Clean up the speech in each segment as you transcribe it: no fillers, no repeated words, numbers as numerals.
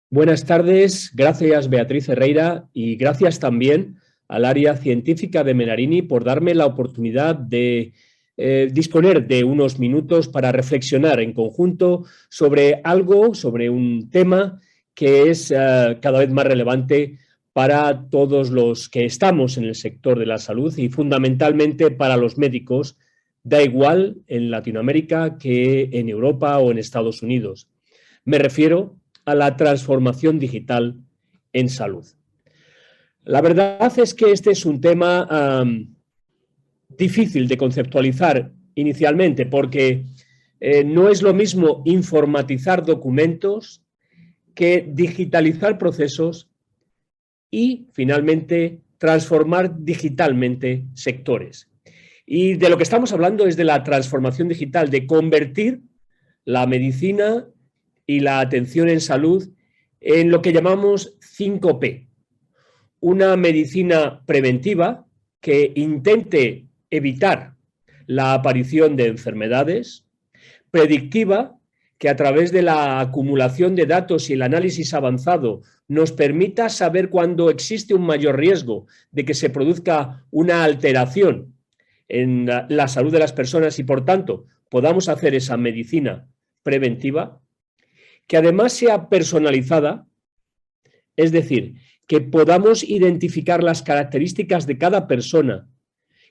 Buenas tardes, gracias Beatriz Herrera y gracias también al área científica de Menarini por darme la oportunidad de disponer de unos minutos para reflexionar en conjunto sobre sobre un tema que es cada vez más relevante para todos los que estamos en el sector de la salud y fundamentalmente para los médicos, da igual en Latinoamérica que en Europa o en Estados Unidos. Me refiero a la transformación digital en salud. La verdad es que este es un tema difícil de conceptualizar inicialmente porque no es lo mismo informatizar documentos que digitalizar procesos y, finalmente, transformar digitalmente sectores. Y de lo que estamos hablando es de la transformación digital, de convertir la medicina y la atención en salud en lo que llamamos 5P. Una medicina preventiva que intente evitar la aparición de enfermedades, predictiva, que a través de la acumulación de datos y el análisis avanzado nos permita saber cuándo existe un mayor riesgo de que se produzca una alteración en la salud de las personas y, por tanto, podamos hacer esa medicina preventiva, que además sea personalizada, es decir, que podamos identificar las características de cada persona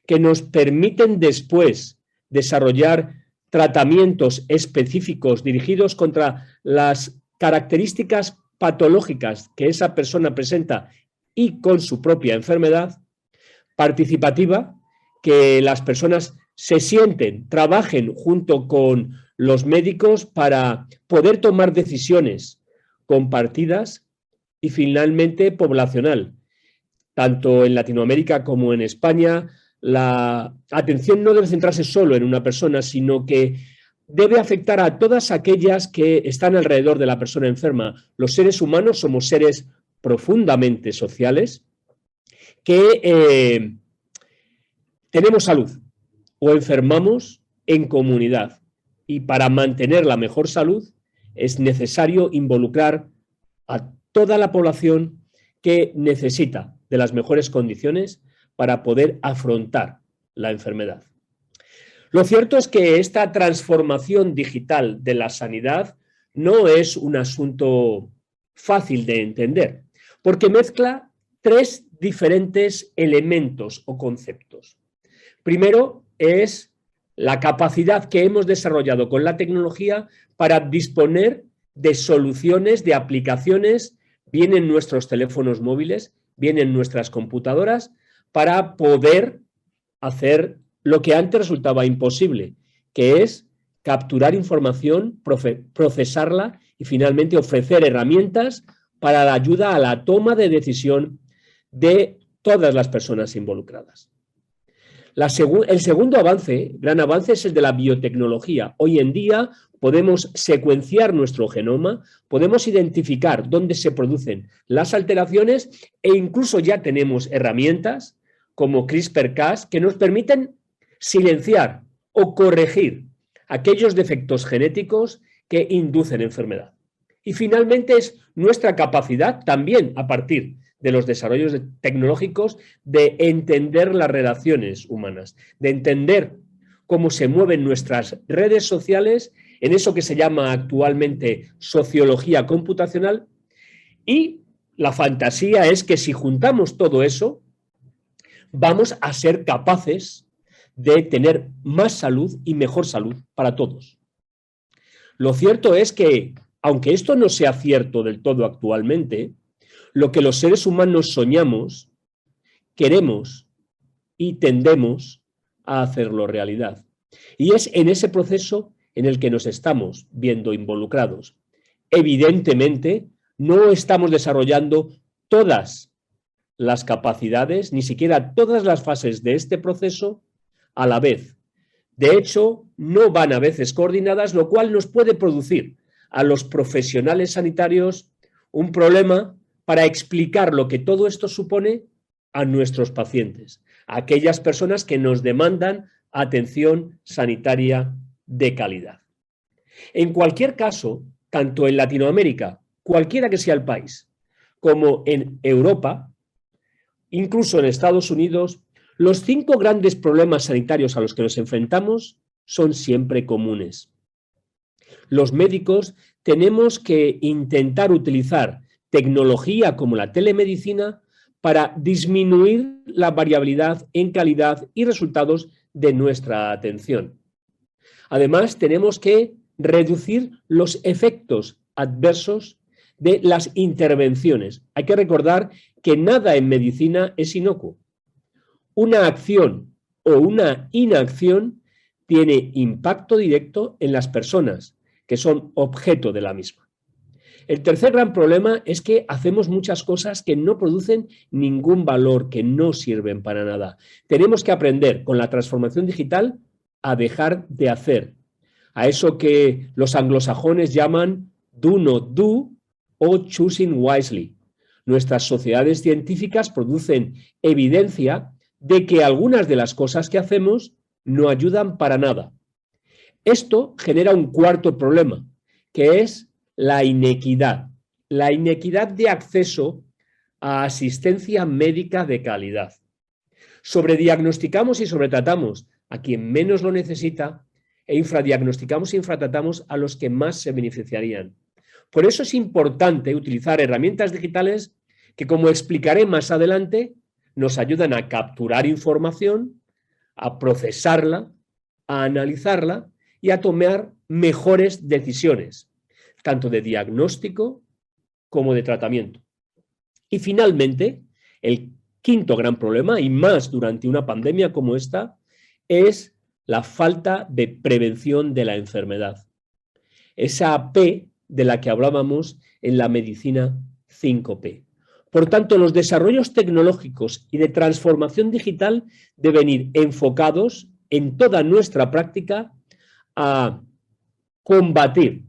que nos permiten después desarrollar tratamientos específicos dirigidos contra las características patológicas que esa persona presenta y con su propia enfermedad, participativa, que las personas se sienten, trabajen junto con los médicos para poder tomar decisiones compartidas y, finalmente, poblacional. Tanto en Latinoamérica como en España, la atención no debe centrarse solo en una persona, sino que debe afectar a todas aquellas que están alrededor de la persona enferma. Los seres humanos somos seres profundamente sociales que tenemos salud o enfermamos en comunidad. Y para mantener la mejor salud es necesario involucrar a toda la población que necesita de las mejores condiciones para poder afrontar la enfermedad. Lo cierto es que esta transformación digital de la sanidad no es un asunto fácil de entender, porque mezcla tres diferentes elementos o conceptos. Primero es la capacidad que hemos desarrollado con la tecnología para disponer de soluciones, de aplicaciones, bien en nuestros teléfonos móviles, bien en nuestras computadoras, para poder hacer lo que antes resultaba imposible, que es capturar información, procesarla y, finalmente, ofrecer herramientas para la ayuda a la toma de decisión de todas las personas involucradas. El segundo gran avance es el de la biotecnología. Hoy en día podemos secuenciar nuestro genoma, podemos identificar dónde se producen las alteraciones e incluso ya tenemos herramientas como CRISPR-Cas que nos permiten silenciar o corregir aquellos defectos genéticos que inducen enfermedad. Y, finalmente, es nuestra capacidad también, a partir de los desarrollos tecnológicos, de entender las relaciones humanas, de entender cómo se mueven nuestras redes sociales en eso que se llama actualmente sociología computacional. Y la fantasía es que, si juntamos todo eso, vamos a ser capaces de tener más salud y mejor salud para todos. Lo cierto es que, aunque esto no sea cierto del todo actualmente, lo que los seres humanos soñamos, queremos y tendemos a hacerlo realidad. Y es en ese proceso en el que nos estamos viendo involucrados. Evidentemente, no estamos desarrollando todas las capacidades, ni siquiera todas las fases de este proceso a la vez. De hecho, no van a veces coordinadas, lo cual nos puede producir a los profesionales sanitarios un problema para explicar lo que todo esto supone a nuestros pacientes, a aquellas personas que nos demandan atención sanitaria de calidad. En cualquier caso, tanto en Latinoamérica cualquiera que sea el país, como en Europa, incluso en Estados Unidos, los 5 grandes problemas sanitarios a los que nos enfrentamos son siempre comunes. Los médicos tenemos que intentar utilizar tecnología como la telemedicina para disminuir la variabilidad en calidad y resultados de nuestra atención. Además, tenemos que reducir los efectos adversos de las intervenciones. Hay que recordar que nada en medicina es inocuo. Una acción o una inacción tiene impacto directo en las personas que son objeto de la misma. El tercer gran problema es que hacemos muchas cosas que no producen ningún valor, que no sirven para nada. Tenemos que aprender con la transformación digital a dejar de hacer, a eso que los anglosajones llaman do not do o choosing wisely. Nuestras sociedades científicas producen evidencia de que algunas de las cosas que hacemos no ayudan para nada. Esto genera un cuarto problema, que es la inequidad de acceso a asistencia médica de calidad. Sobrediagnosticamos y sobretratamos a quien menos lo necesita e infradiagnosticamos e infratratamos a los que más se beneficiarían. Por eso es importante utilizar herramientas digitales que, como explicaré más adelante, nos ayudan a capturar información, a procesarla, a analizarla y a tomar mejores decisiones, tanto de diagnóstico como de tratamiento. Y finalmente, el quinto gran problema, y más durante una pandemia como esta, es la falta de prevención de la enfermedad. Esa P de la que hablábamos en la medicina 5P. Por tanto, los desarrollos tecnológicos y de transformación digital deben ir enfocados en toda nuestra práctica a combatir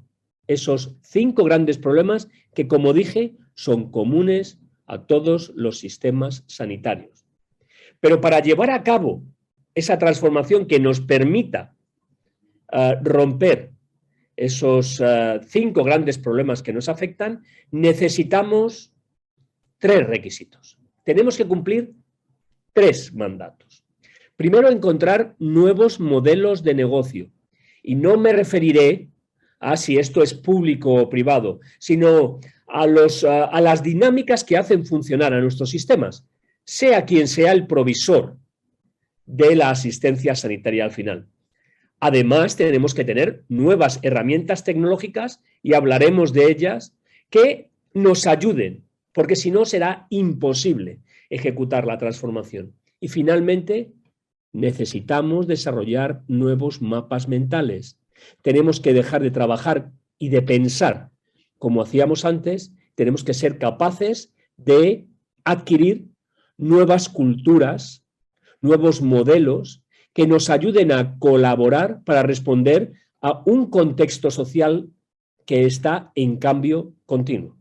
esos 5 grandes problemas que, como dije, son comunes a todos los sistemas sanitarios. Pero para llevar a cabo esa transformación que nos permita romper esos 5 grandes problemas que nos afectan, necesitamos 3 requisitos. Tenemos que cumplir 3 mandatos. Primero, encontrar nuevos modelos de negocio. Y no me referiré a si esto es público o privado, sino a las dinámicas que hacen funcionar a nuestros sistemas, sea quien sea el provisor de la asistencia sanitaria al final. Además, tenemos que tener nuevas herramientas tecnológicas, y hablaremos de ellas, que nos ayuden, porque si no será imposible ejecutar la transformación. Y finalmente, necesitamos desarrollar nuevos mapas mentales. Tenemos que dejar de trabajar y de pensar como hacíamos antes. Tenemos que ser capaces de adquirir nuevas culturas, nuevos modelos que nos ayuden a colaborar para responder a un contexto social que está en cambio continuo.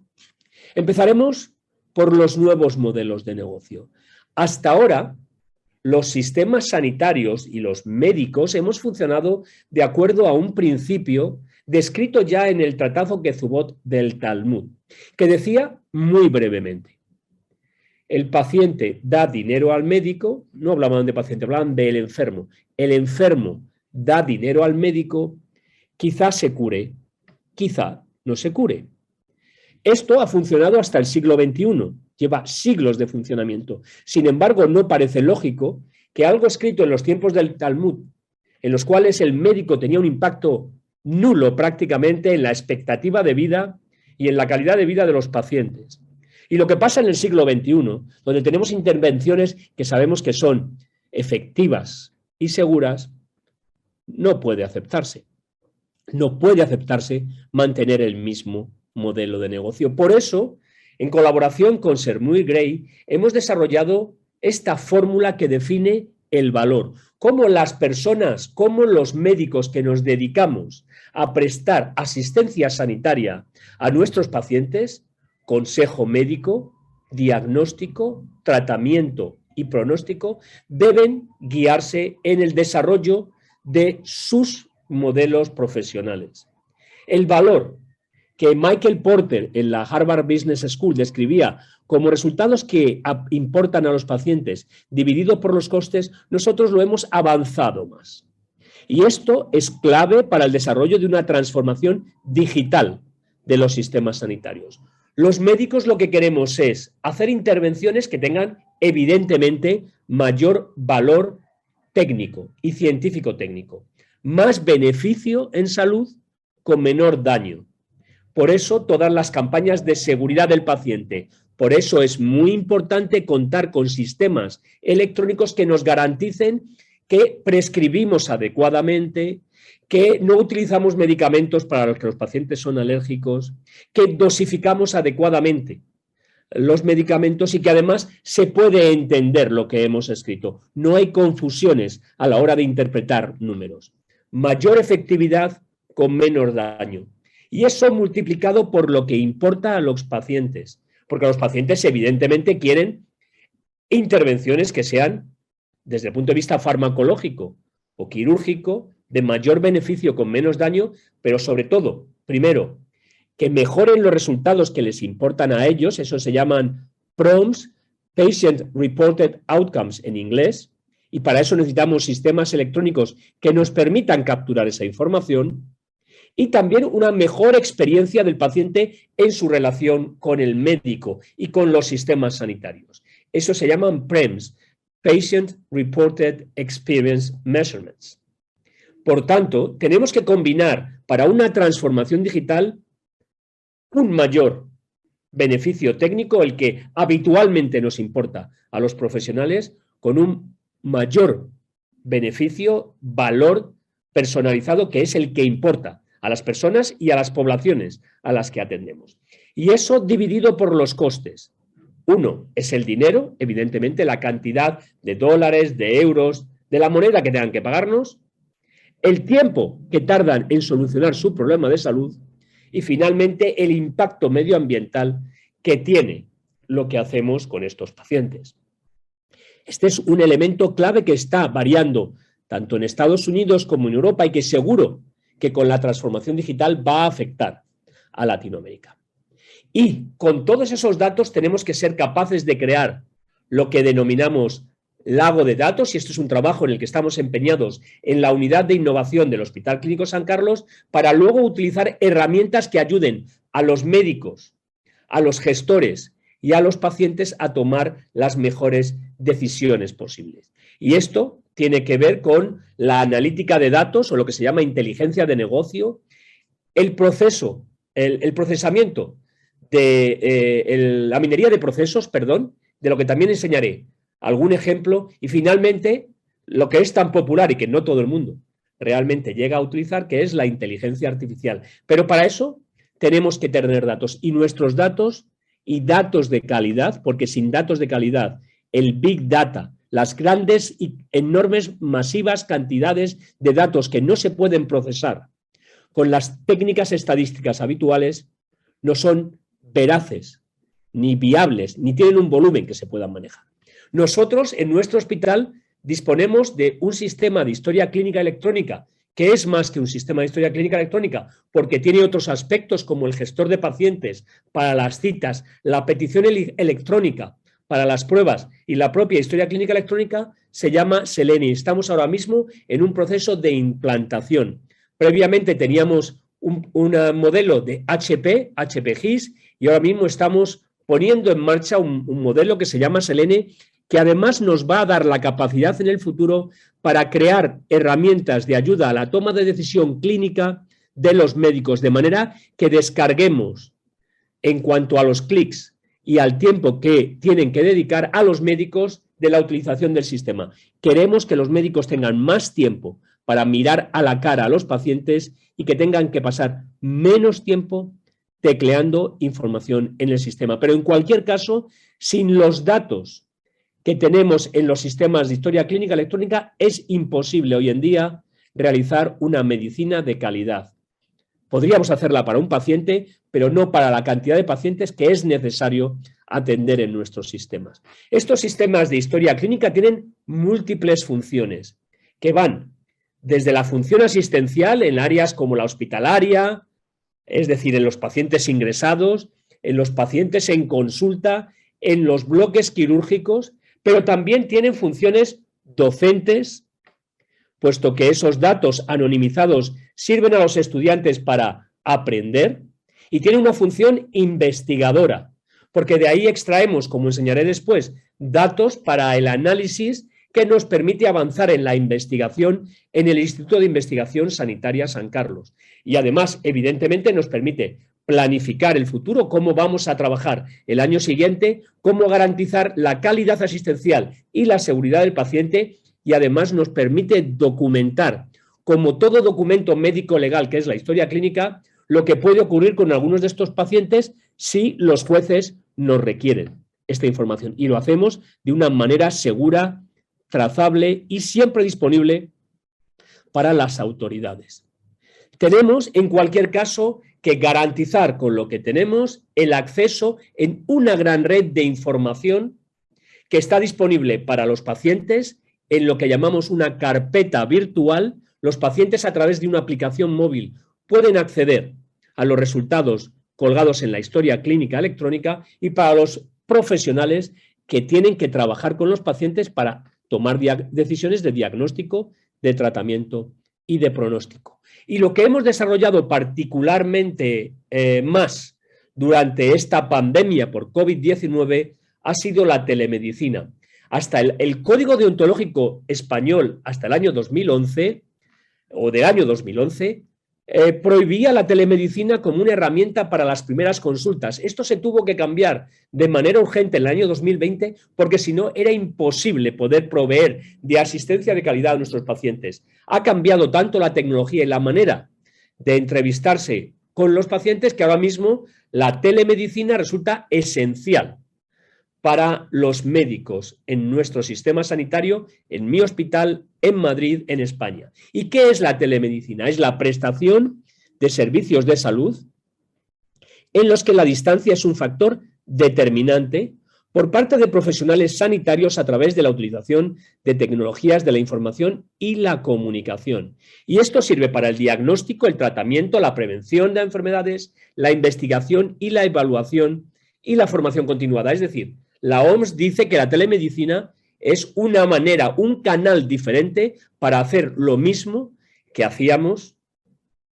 Empezaremos por los nuevos modelos de negocio. Hasta ahora, los sistemas sanitarios y los médicos hemos funcionado de acuerdo a un principio descrito ya en el Tratado Kezubot del Talmud, que decía muy brevemente: el paciente da dinero al médico, no hablaban de paciente, hablaban del enfermo. El enfermo da dinero al médico, quizá se cure, quizá no se cure. Esto ha funcionado hasta el siglo XXI, lleva siglos de funcionamiento. Sin embargo, no parece lógico que algo escrito en los tiempos del Talmud, en los cuales el médico tenía un impacto nulo prácticamente en la expectativa de vida y en la calidad de vida de los pacientes. Y lo que pasa en el siglo XXI, donde tenemos intervenciones que sabemos que son efectivas y seguras, no puede aceptarse. No puede aceptarse mantener el mismo modelo de negocio. Por eso, en colaboración con Sermui Gray, hemos desarrollado esta fórmula que define el valor. Cómo las personas, cómo los médicos que nos dedicamos a prestar asistencia sanitaria a nuestros pacientes, consejo médico, diagnóstico, tratamiento y pronóstico, deben guiarse en el desarrollo de sus modelos profesionales. El valor que Michael Porter en la Harvard Business School describía como resultados que importan a los pacientes dividido por los costes, nosotros lo hemos avanzado más. Y esto es clave para el desarrollo de una transformación digital de los sistemas sanitarios. Los médicos lo que queremos es hacer intervenciones que tengan evidentemente mayor valor técnico y científico-técnico, más beneficio en salud con menor daño. Por eso todas las campañas de seguridad del paciente. Por eso es muy importante contar con sistemas electrónicos que nos garanticen que prescribimos adecuadamente, que no utilizamos medicamentos para los que los pacientes son alérgicos, que dosificamos adecuadamente los medicamentos y que además se puede entender lo que hemos escrito. No hay confusiones a la hora de interpretar números. Mayor efectividad con menos daño. Y eso multiplicado por lo que importa a los pacientes, porque los pacientes evidentemente quieren intervenciones que sean, desde el punto de vista farmacológico o quirúrgico, de mayor beneficio con menos daño, pero sobre todo, primero, que mejoren los resultados que les importan a ellos, eso se llaman PROMs, Patient Reported Outcomes en inglés, y para eso necesitamos sistemas electrónicos que nos permitan capturar esa información, y también una mejor experiencia del paciente en su relación con el médico y con los sistemas sanitarios. Eso se llaman PREMs, Patient Reported Experience Measurements. Por tanto, tenemos que combinar para una transformación digital un mayor beneficio técnico, el que habitualmente nos importa a los profesionales, con un mayor beneficio, valor personalizado, que es el que importa a las personas y a las poblaciones a las que atendemos. Y eso dividido por los costes. Uno es el dinero, evidentemente la cantidad de dólares, de euros, de la moneda que tengan que pagarnos, el tiempo que tardan en solucionar su problema de salud y finalmente el impacto medioambiental que tiene lo que hacemos con estos pacientes. Este es un elemento clave que está variando tanto en Estados Unidos como en Europa y que seguro que con la transformación digital va a afectar a Latinoamérica. Y con todos esos datos tenemos que ser capaces de crear lo que denominamos lago de datos, y esto es un trabajo en el que estamos empeñados en la unidad de innovación del Hospital Clínico San Carlos, para luego utilizar herramientas que ayuden a los médicos, a los gestores y a los pacientes a tomar las mejores decisiones posibles. Y esto tiene que ver con la analítica de datos o lo que se llama inteligencia de negocio, el proceso, el procesamiento de la minería de procesos, de lo que también enseñaré algún ejemplo, y finalmente lo que es tan popular y que no todo el mundo realmente llega a utilizar, que es la inteligencia artificial. Pero para eso tenemos que tener datos, y nuestros datos y datos de calidad, porque sin datos de calidad, el Big Data, las grandes y enormes, masivas cantidades de datos que no se pueden procesar con las técnicas estadísticas habituales, no son veraces, ni viables, ni tienen un volumen que se puedan manejar. Nosotros en nuestro hospital disponemos de un sistema de historia clínica electrónica, que es más que un sistema de historia clínica electrónica, porque tiene otros aspectos como el gestor de pacientes para las citas, la petición electrónica para las pruebas y la propia historia clínica electrónica. Se llama Seleni. Estamos ahora mismo en un proceso de implantación. Previamente teníamos un modelo de HP GIS, y ahora mismo estamos poniendo en marcha un modelo que se llama Selene, que además nos va a dar la capacidad en el futuro para crear herramientas de ayuda a la toma de decisión clínica de los médicos, de manera que descarguemos en cuanto a los clics y al tiempo que tienen que dedicar a los médicos de la utilización del sistema. Queremos que los médicos tengan más tiempo para mirar a la cara a los pacientes y que tengan que pasar menos tiempo tecleando información en el sistema. Pero en cualquier caso, sin los datos que tenemos en los sistemas de historia clínica electrónica, es imposible hoy en día realizar una medicina de calidad. Podríamos hacerla para un paciente, pero no para la cantidad de pacientes que es necesario atender en nuestros sistemas. Estos sistemas de historia clínica tienen múltiples funciones que van desde la función asistencial en áreas como la hospitalaria, es decir, en los pacientes ingresados, en los pacientes en consulta, en los bloques quirúrgicos, pero también tienen funciones docentes, puesto que esos datos anonimizados sirven a los estudiantes para aprender, y tienen una función investigadora, porque de ahí extraemos, como enseñaré después, datos para el análisis que nos permite avanzar en la investigación en el Instituto de Investigación Sanitaria San Carlos. Y además, evidentemente, nos permite planificar el futuro, cómo vamos a trabajar el año siguiente, cómo garantizar la calidad asistencial y la seguridad del paciente, y además nos permite documentar, como todo documento médico legal que es la historia clínica, lo que puede ocurrir con algunos de estos pacientes si los jueces nos requieren esta información. Y lo hacemos de una manera segura, trazable y siempre disponible para las autoridades. Tenemos, en cualquier caso, que garantizar con lo que tenemos el acceso en una gran red de información que está disponible para los pacientes en lo que llamamos una carpeta virtual. Los pacientes, a través de una aplicación móvil, pueden acceder a los resultados colgados en la historia clínica electrónica, y para los profesionales que tienen que trabajar con los pacientes para tomar decisiones de diagnóstico, de tratamiento y de pronóstico. Y lo que hemos desarrollado particularmente más durante esta pandemia por COVID-19 ha sido la telemedicina. Hasta el Código Deontológico Español, hasta el año 2011, o del año 2011, prohibía la telemedicina como una herramienta para las primeras consultas. Esto se tuvo que cambiar de manera urgente en el año 2020, porque si no era imposible poder proveer de asistencia de calidad a nuestros pacientes. Ha cambiado tanto la tecnología y la manera de entrevistarse con los pacientes que ahora mismo la telemedicina resulta esencial para los médicos en nuestro sistema sanitario, en mi hospital, en Madrid, en España. ¿Y qué es la telemedicina? Es la prestación de servicios de salud en los que la distancia es un factor determinante por parte de profesionales sanitarios a través de la utilización de tecnologías de la información y la comunicación. Y esto sirve para el diagnóstico, el tratamiento, la prevención de enfermedades, la investigación y la evaluación y la formación continuada. Es decir, la OMS dice que la telemedicina es una manera, un canal diferente para hacer lo mismo que hacíamos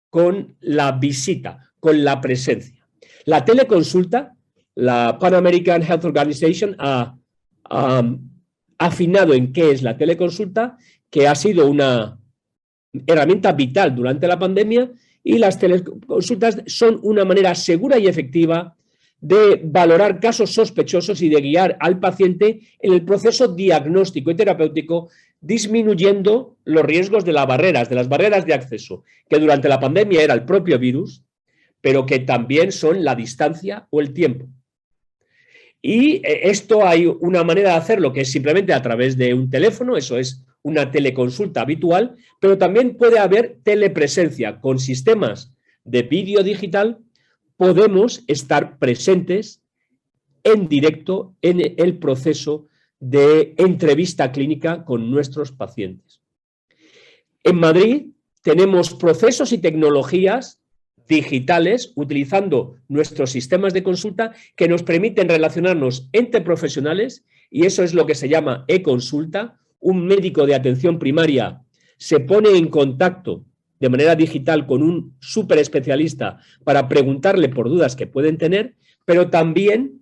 con la visita, con la presencia. La teleconsulta, la Pan American Health Organization ha afinado en qué es la teleconsulta, que ha sido una herramienta vital durante la pandemia, y las teleconsultas son una manera segura y efectiva de valorar casos sospechosos y de guiar al paciente en el proceso diagnóstico y terapéutico, disminuyendo los riesgos de las barreras de acceso, que durante la pandemia era el propio virus, pero que también son la distancia o el tiempo. Y esto hay una manera de hacerlo que es simplemente a través de un teléfono, eso es una teleconsulta habitual, pero también puede haber telepresencia. Con sistemas de vídeo digital podemos estar presentes en directo en el proceso de entrevista clínica con nuestros pacientes. En Madrid tenemos procesos y tecnologías digitales utilizando nuestros sistemas de consulta que nos permiten relacionarnos entre profesionales, y eso es lo que se llama e-consulta. Un médico de atención primaria se pone en contacto de manera digital con un súper especialista para preguntarle por dudas que pueden tener, pero también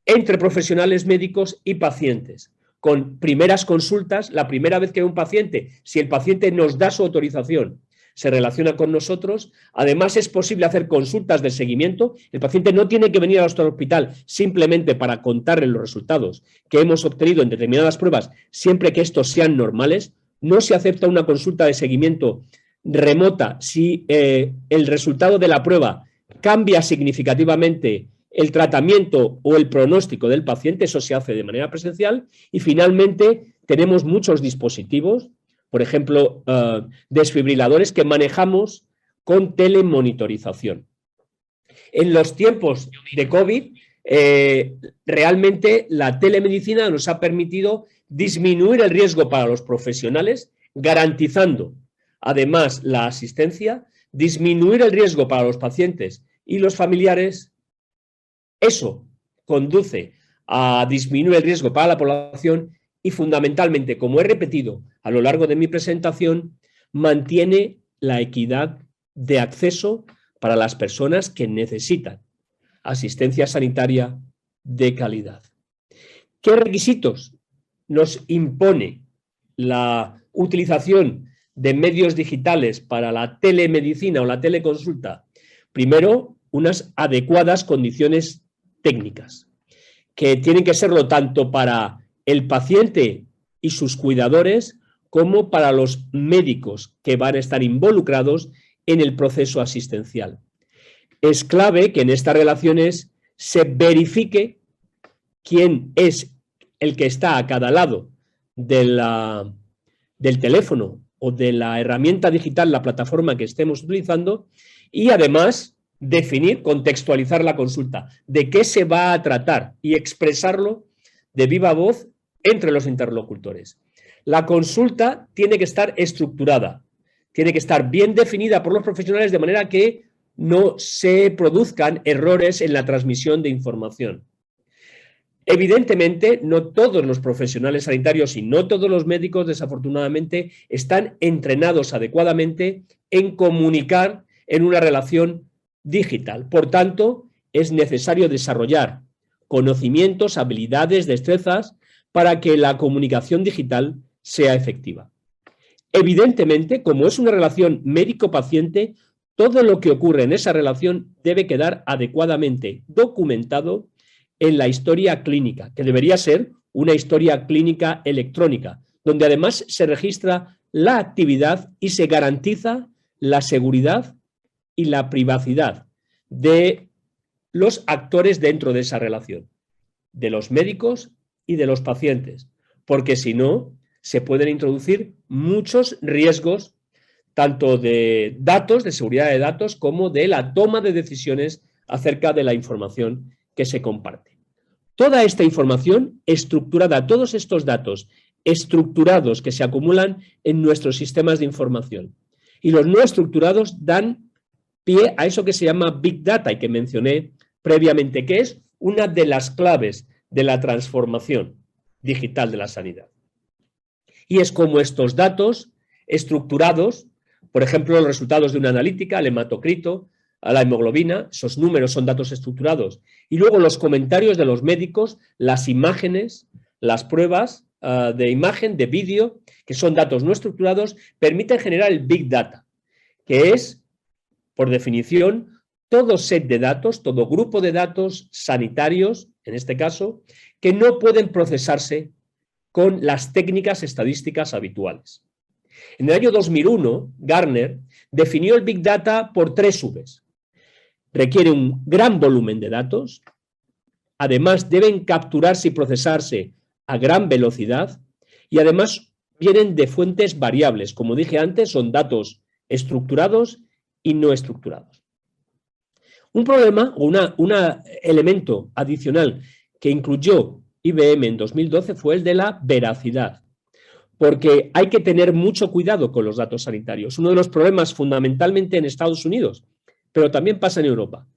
entre profesionales médicos y pacientes, con primeras consultas. La primera vez que un paciente, si el paciente nos da su autorización, se relaciona con nosotros. Además, es posible hacer consultas de seguimiento. El paciente no tiene que venir a nuestro hospital simplemente para contarle los resultados que hemos obtenido en determinadas pruebas, siempre que estos sean normales. No se acepta una consulta de seguimiento remota si el resultado de la prueba cambia significativamente el tratamiento o el pronóstico del paciente. Eso se hace de manera presencial. Y finalmente tenemos muchos dispositivos, por ejemplo, desfibriladores que manejamos con telemonitorización. En los tiempos de COVID, realmente la telemedicina nos ha permitido disminuir el riesgo para los profesionales, garantizando además la asistencia disminuir el riesgo para los pacientes y los familiares, eso conduce a disminuir el riesgo para la población y fundamentalmente, como he repetido a lo largo de mi presentación, mantiene la equidad de acceso para las personas que necesitan asistencia sanitaria de calidad. ¿Qué requisitos nos impone la utilización de medios digitales para la telemedicina o la teleconsulta? Primero, unas adecuadas condiciones técnicas, que tienen que serlo tanto para el paciente y sus cuidadores como para los médicos que van a estar involucrados en el proceso asistencial. Es clave que en estas relaciones se verifique quién es el que está a cada lado del teléfono o de la herramienta digital, la plataforma que estemos utilizando, y además definir, contextualizar la consulta, de qué se va a tratar y expresarlo de viva voz entre los interlocutores. La consulta tiene que estar estructurada, tiene que estar bien definida por los profesionales de manera que no se produzcan errores en la transmisión de información. Evidentemente, no todos los profesionales sanitarios y no todos los médicos, desafortunadamente, están entrenados adecuadamente en comunicar en una relación digital. Por tanto, es necesario desarrollar conocimientos, habilidades, destrezas para que la comunicación digital sea efectiva. Evidentemente, como es una relación médico-paciente, todo lo que ocurre en esa relación debe quedar adecuadamente documentado en la historia clínica, que debería ser una historia clínica electrónica, donde además se registra la actividad y se garantiza la seguridad y la privacidad de los actores dentro de esa relación, de los médicos y de los pacientes, porque si no, se pueden introducir muchos riesgos, tanto de datos, de seguridad de datos, como de la toma de decisiones acerca de la información que se comparte. Toda esta información estructurada, todos estos datos estructurados que se acumulan en nuestros sistemas de información y los no estructurados dan pie a eso que se llama Big Data y que mencioné previamente, que es una de las claves de la transformación digital de la sanidad. Y es como estos datos estructurados, por ejemplo, los resultados de una analítica, el hematocrito, a la hemoglobina, esos números son datos estructurados. Y luego los comentarios de los médicos, las imágenes, las pruebas de imagen, de vídeo, que son datos no estructurados, permiten generar el Big Data, que es, por definición, todo set de datos, todo grupo de datos sanitarios, en este caso, que no pueden procesarse con las técnicas estadísticas habituales. En el año 2001, Gartner definió el Big Data por 3 Vs. Requiere un gran volumen de datos, además deben capturarse y procesarse a gran velocidad y además vienen de fuentes variables. Como dije antes, son datos estructurados y no estructurados. Un problema o un elemento adicional que incluyó IBM en 2012 fue el de la veracidad, porque hay que tener mucho cuidado con los datos sanitarios. Uno de los problemas fundamentalmente en Estados Unidos, pero también pasa en Europa,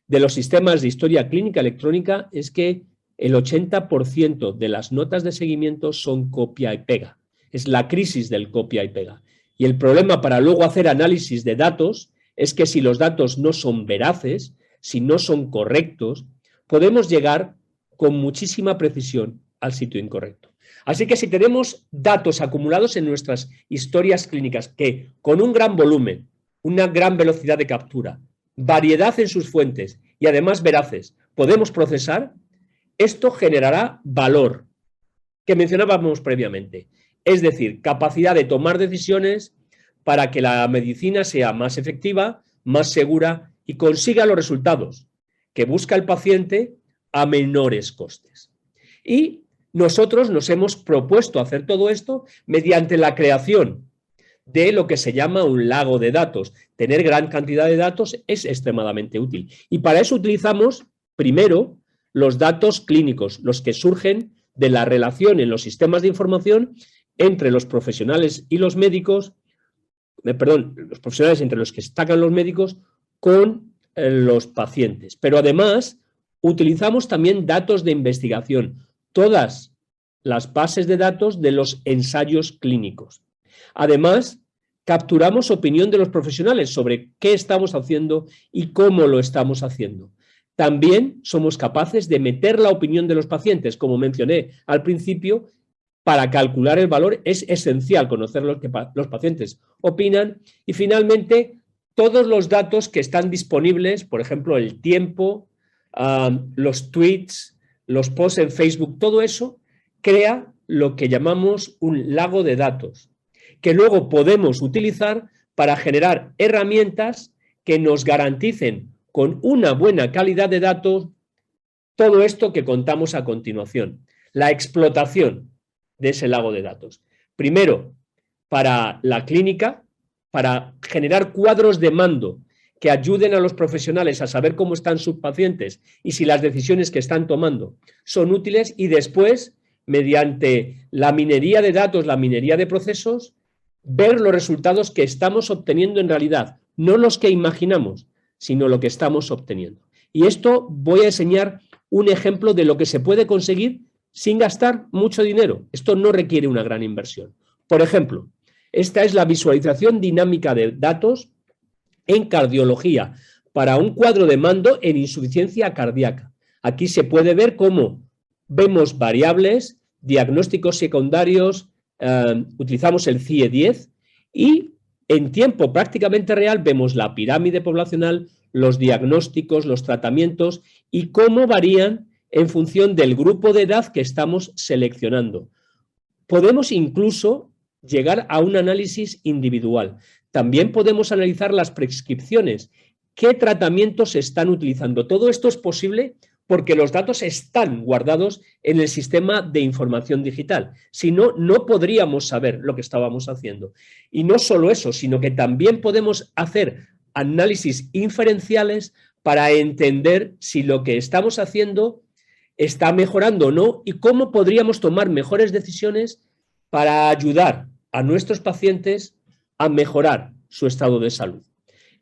de los sistemas de historia clínica electrónica es que el 80% de las notas de seguimiento son copia y pega. Es la crisis del copia y pega. Y el problema para luego hacer análisis de datos es que si los datos no son veraces, si no son correctos, podemos llegar con muchísima precisión al sitio incorrecto. Así que si tenemos datos acumulados en nuestras historias clínicas que con un gran volumen, una gran velocidad de captura, variedad en sus fuentes y además veraces, podemos procesar, esto generará valor, que mencionábamos previamente. Es decir, capacidad de tomar decisiones para que la medicina sea más efectiva, más segura y consiga los resultados que busca el paciente a menores costes. Y nosotros nos hemos propuesto hacer todo esto mediante la creación de lo que se llama un lago de datos. Tener gran cantidad de datos es extremadamente útil. Y para eso utilizamos, primero, los datos clínicos, los que surgen de la relación en los sistemas de información entre los profesionales y los médicos, los profesionales, entre los que destacan los médicos, con los pacientes. Pero además utilizamos también datos de investigación, todas las bases de datos de los ensayos clínicos. Además, capturamos opinión de los profesionales sobre qué estamos haciendo y cómo lo estamos haciendo. También somos capaces de meter la opinión de los pacientes, como mencioné al principio. Para calcular el valor es esencial conocer lo que los pacientes opinan y finalmente todos los datos que están disponibles, por ejemplo el tiempo, los tweets, los posts en Facebook, todo eso crea lo que llamamos un lago de datos que luego podemos utilizar para generar herramientas que nos garanticen con una buena calidad de datos todo esto que contamos a continuación, la explotación de ese lago de datos. Primero, para la clínica, para generar cuadros de mando que ayuden a los profesionales a saber cómo están sus pacientes y si las decisiones que están tomando son útiles, y después, mediante la minería de datos, la minería de procesos, ver los resultados que estamos obteniendo en realidad, no los que imaginamos, sino lo que estamos obteniendo. Y esto voy a enseñar un ejemplo de lo que se puede conseguir sin gastar mucho dinero. Esto no requiere una gran inversión. Por ejemplo, esta es la visualización dinámica de datos en cardiología para un cuadro de mando en insuficiencia cardíaca. Aquí se puede ver cómo vemos variables, diagnósticos secundarios, utilizamos el CIE-10 y en tiempo prácticamente real vemos la pirámide poblacional, los diagnósticos, los tratamientos y cómo varían en función del grupo de edad que estamos seleccionando. Podemos incluso llegar a un análisis individual. También podemos analizar las prescripciones, qué tratamientos se están utilizando. Todo esto es posible porque los datos están guardados en el sistema de información digital. Si no, no podríamos saber lo que estábamos haciendo. Y no solo eso, sino que también podemos hacer análisis inferenciales para entender si lo que estamos haciendo está mejorando o no y cómo podríamos tomar mejores decisiones para ayudar a nuestros pacientes a mejorar su estado de salud.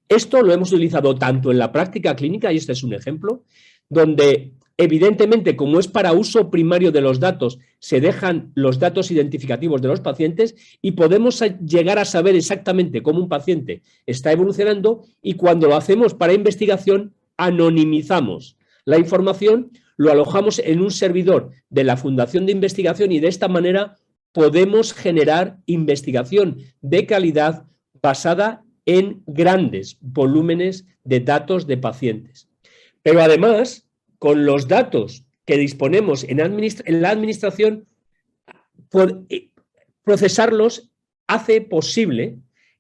Esto lo hemos utilizado tanto en la práctica clínica, y este es un ejemplo, donde evidentemente, como es para uso primario de los datos, se dejan los datos identificativos de los pacientes y podemos llegar a saber exactamente cómo un paciente está evolucionando, y cuando lo hacemos para investigación, anonimizamos la información, lo alojamos en un servidor de la Fundación de Investigación y de esta manera podemos generar investigación de calidad basada en grandes volúmenes de datos de pacientes. Pero además, con los datos que disponemos en la administración, procesarlos hace posible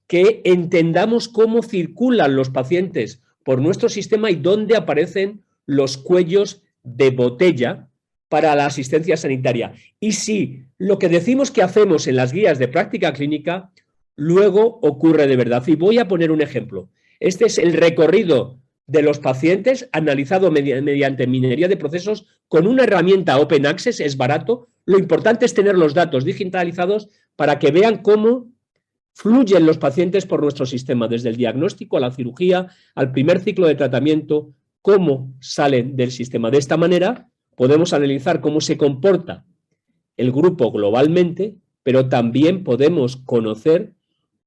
que entendamos cómo circulan los pacientes por nuestro sistema y dónde aparecen los cuellos de botella para la asistencia sanitaria. Y si lo que decimos que hacemos en las guías de práctica clínica luego ocurre de verdad. Y voy a poner un ejemplo. Este es el recorrido de los pacientes analizado mediante minería de procesos con una herramienta Open Access, es barato. Lo importante es tener los datos digitalizados para que vean cómo fluyen los pacientes por nuestro sistema, desde el diagnóstico a la cirugía, al primer ciclo de tratamiento, cómo salen del sistema. De esta manera podemos analizar cómo se comporta el grupo globalmente, pero también podemos conocer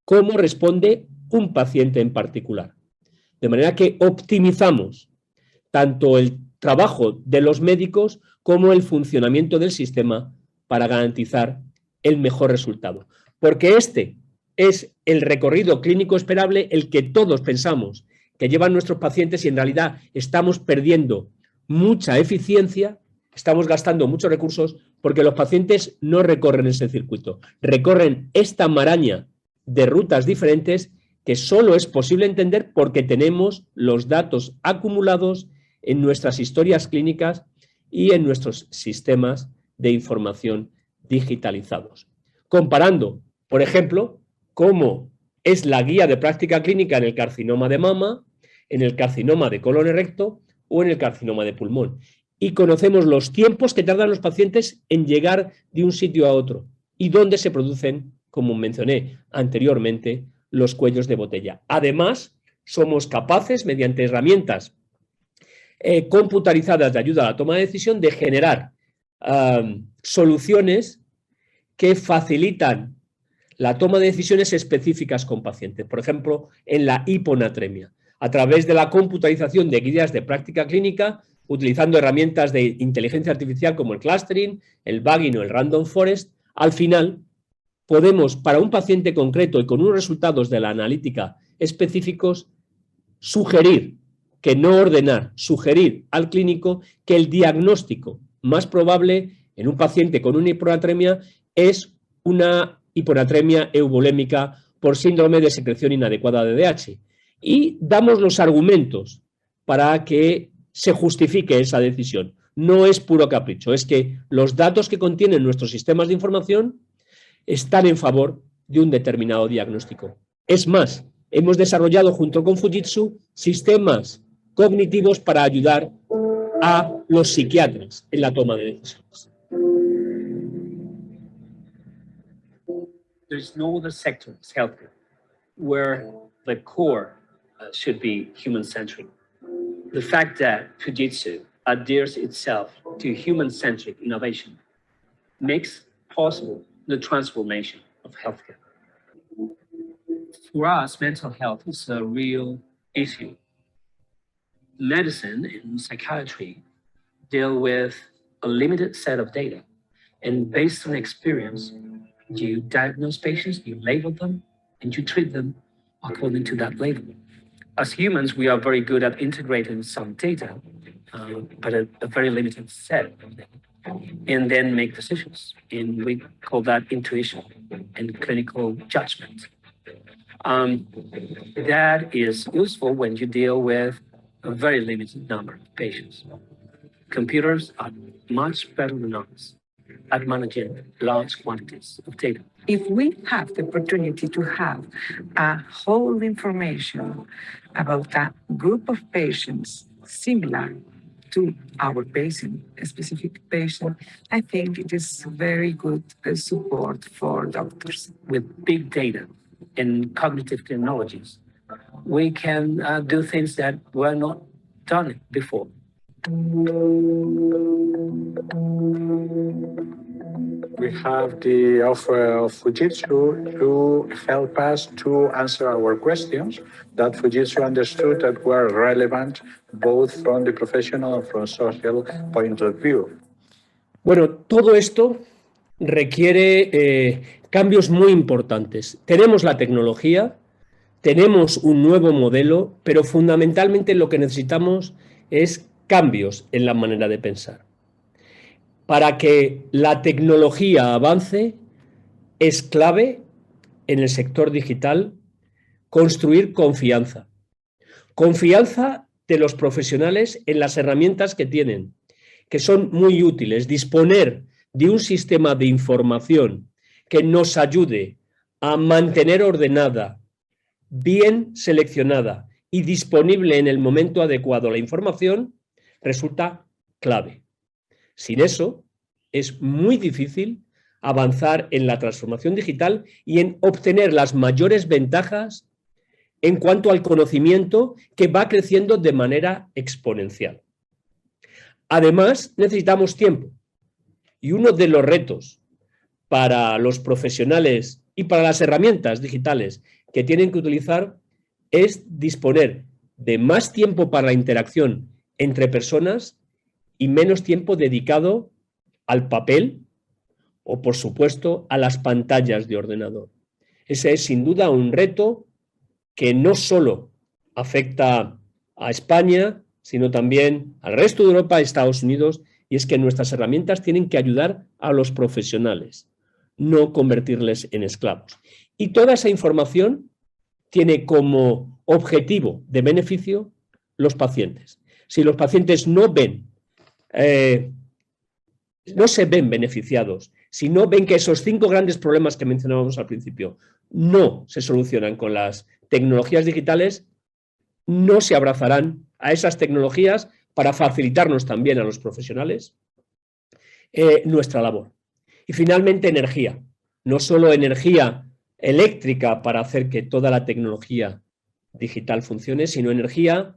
cómo responde un paciente en particular. De manera que optimizamos tanto el trabajo de los médicos como el funcionamiento del sistema para garantizar el mejor resultado. Porque este es el recorrido clínico esperable, el que todos pensamos que llevan nuestros pacientes, y en realidad estamos perdiendo mucha eficiencia, estamos gastando muchos recursos porque los pacientes no recorren ese circuito, recorren esta maraña de rutas diferentes que solo es posible entender porque tenemos los datos acumulados en nuestras historias clínicas y en nuestros sistemas de información digitalizados. Comparando, por ejemplo, cómo es la guía de práctica clínica en el carcinoma de mama, en el carcinoma de colon recto o en el carcinoma de pulmón. Y conocemos los tiempos que tardan los pacientes en llegar de un sitio a otro y dónde se producen, como mencioné anteriormente, los cuellos de botella. Además, somos capaces, mediante herramientas computarizadas de ayuda a la toma de decisión, de generar soluciones que facilitan la toma de decisiones específicas con pacientes. Por ejemplo, en la hiponatremia, a través de la computarización de guías de práctica clínica, utilizando herramientas de inteligencia artificial como el clustering, el bagging o el random forest, al final podemos, para un paciente concreto y con unos resultados de la analítica específicos, sugerir, que no ordenar, sugerir al clínico que el diagnóstico más probable en un paciente con una hiponatremia es una hiponatremia euvolémica por síndrome de secreción inadecuada de DH. Y damos los argumentos para que se justifique esa decisión. No es puro capricho, es que los datos que contienen nuestros sistemas de información están en favor de un determinado diagnóstico. Es más, hemos desarrollado junto con Fujitsu sistemas cognitivos para ayudar a los psiquiatras en la toma de decisiones. There's no other sector, healthcare, where the core should be human-centric. The fact that Fujitsu adheres itself to human-centric innovation makes possible the transformation of healthcare. For us, mental health is a real issue. Medicine and psychiatry deal with a limited set of data, and based on experience, you diagnose patients, you label them, and you treat them according to that label. As humans, we are very good at integrating some data, but a very limited set of data, and then make decisions. And we call that intuition and clinical judgment. That is useful when you deal with a very limited number of patients. Computers are much better than us at managing large quantities of data. If we have the opportunity to have a whole information about a group of patients similar to our patient, a specific patient, I think it is very good support for doctors. With big data and cognitive technologies, we can do things that were not done before. We have the offer of Fujitsu to help us to answer our questions that Fujitsu understood that were relevant both from the professional and from social point of view. Bueno, todo esto requiere cambios muy importantes. Tenemos la tecnología, tenemos un nuevo modelo, pero fundamentalmente lo que necesitamos es cambios en la manera de pensar. Para que la tecnología avance, es clave en el sector digital construir confianza. Confianza de los profesionales en las herramientas que tienen, que son muy útiles. Disponer de un sistema de información que nos ayude a mantener ordenada, bien seleccionada y disponible en el momento adecuado la información resulta clave. Sin eso, es muy difícil avanzar en la transformación digital y en obtener las mayores ventajas en cuanto al conocimiento que va creciendo de manera exponencial. Además, necesitamos tiempo. Y uno de los retos para los profesionales y para las herramientas digitales que tienen que utilizar es disponer de más tiempo para la interacción entre personas y menos tiempo dedicado al papel o, por supuesto, a las pantallas de ordenador. Ese es, sin duda, un reto que no solo afecta a España, sino también al resto de Europa y Estados Unidos, y es que nuestras herramientas tienen que ayudar a los profesionales, no convertirles en esclavos. Y toda esa información tiene como objetivo de beneficio los pacientes. Si los pacientes no se ven beneficiados, si no ven que esos 5 grandes problemas que mencionábamos al principio no se solucionan con las tecnologías digitales, no se abrazarán a esas tecnologías para facilitarnos también a los profesionales nuestra labor. Y finalmente, energía. No solo energía eléctrica para hacer que toda la tecnología digital funcione, sino energía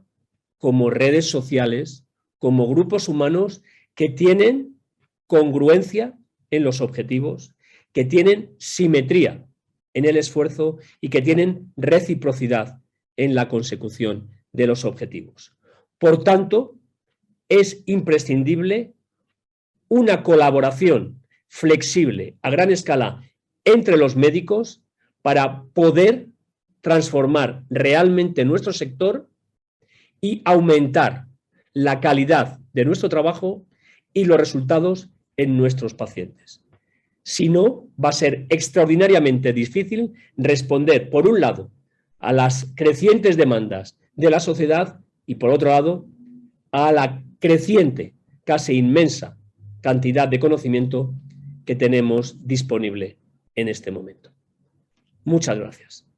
como redes sociales, como grupos humanos que tienen congruencia en los objetivos, que tienen simetría en el esfuerzo y que tienen reciprocidad en la consecución de los objetivos. Por tanto, es imprescindible una colaboración flexible a gran escala entre los médicos para poder transformar realmente nuestro sector y aumentar la calidad de nuestro trabajo y los resultados en nuestros pacientes. Si no, va a ser extraordinariamente difícil responder, por un lado, a las crecientes demandas de la sociedad y, por otro lado, a la creciente, casi inmensa, cantidad de conocimiento que tenemos disponible en este momento. Muchas gracias.